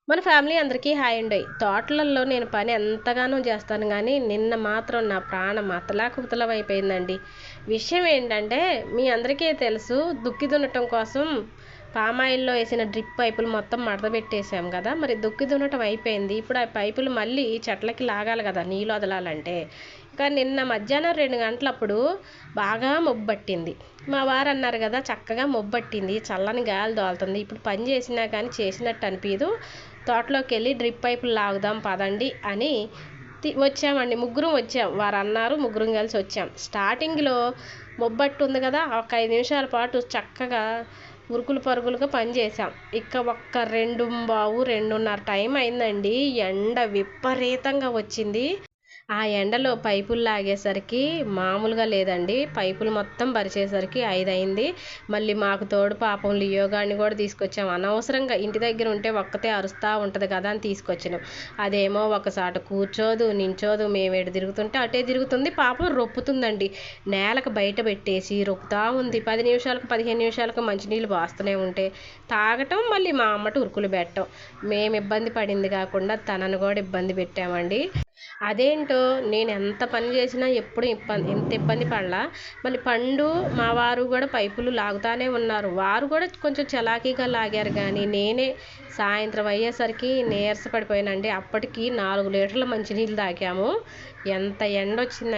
మన ఫ్యామిలీ అందరికీ హాయ్ అండి. తోటలలో నేను పని ఎంతగానో చేస్తాను కానీ నిన్న మాత్రం నా ప్రాణం అతలాకుతలమైపోయిందండి. విషయం ఏంటంటే మీ అందరికీ తెలుసు, దుక్కి దున్నటం కోసం పామాయిల్లో వేసిన డ్రిప్ పైపులు మొత్తం మడతపెట్టేసాం కదా. మరి దుక్కి దున్నటం అయిపోయింది. ఇప్పుడు ఆ పైపులు మళ్ళీ చెట్లకి లాగాలి కదా నీళ్ళు వదలాలంటే. కానీ నిన్న మధ్యాహ్నం 2 గంటలప్పుడు బాగా మొబ్బట్టింది. మా వారు అన్నారు కదా, చక్కగా మొబ్బట్టింది, చల్లని గాలి దోలుతుంది, ఇప్పుడు పని చేసినా కానీ చేసినట్టు అనిపించదు, తోటలోకి వెళ్ళి డ్రిప్ పైపులు లాగుదాం పదండి అని వచ్చామండి. ముగ్గురం వచ్చాం. వారు అన్నారు, ముగ్గురం కలిసి వచ్చాం. స్టార్టింగ్లో మొబ్బట్టు ఉంది కదా, ఒక 5 నిమిషాల పాటు చక్కగా ఉరుకులు పరుగులుగా పని చేసాం. ఇక ఒక్క 2:15 టైం అయిందండి. ఎండ విపరీతంగా వచ్చింది. ఆ ఎండలో పైపులు లాగేసరికి మామూలుగా లేదండి. పైపులు మొత్తం పరిచేసరికి 5 అయింది. మళ్ళీ మాకు తోడు పాపం లియోగాడిని కూడా తీసుకొచ్చాం. అనవసరంగా ఇంటి దగ్గర ఉంటే ఒక్కతే అరుస్తూ ఉంటుంది కదా అని తీసుకొచ్చినాం. అదేమో ఒకసాట కూర్చోదు, నించోదు. మేము ఎటు తిరుగుతుంటే అటే తిరుగుతుంది. పాపం రొప్పుతుందండి. నేలకు బయట పెట్టేసి రొప్పుతూ ఉంది. 10 నిమిషాలకు 15 నిమిషాలకు మంచినీళ్ళు పోస్తూనే ఉంటే తాగటం, మళ్ళీ మా అమ్మట ఉరుకులు పెట్టడం. మేము ఇబ్బంది పడింది కాకుండా తనను కూడా ఇబ్బంది పెట్టామండి. అదేంటో నేను ఎంత పని చేసినా ఎప్పుడు ఎంత ఇబ్బంది పడలా. మళ్ళీ పండు మా వారు కూడా పైపులు లాగుతానే ఉన్నారు. వారు కూడా కొంచెం చలాకీగా లాగారు కానీ నేనే సాయంత్రం అయ్యేసరికి నీరస పడిపోయానండి. అప్పటికి 4 లీటర్ల మంచినీళ్ళు తాగాము. ఎంత ఎండ వచ్చిందండి.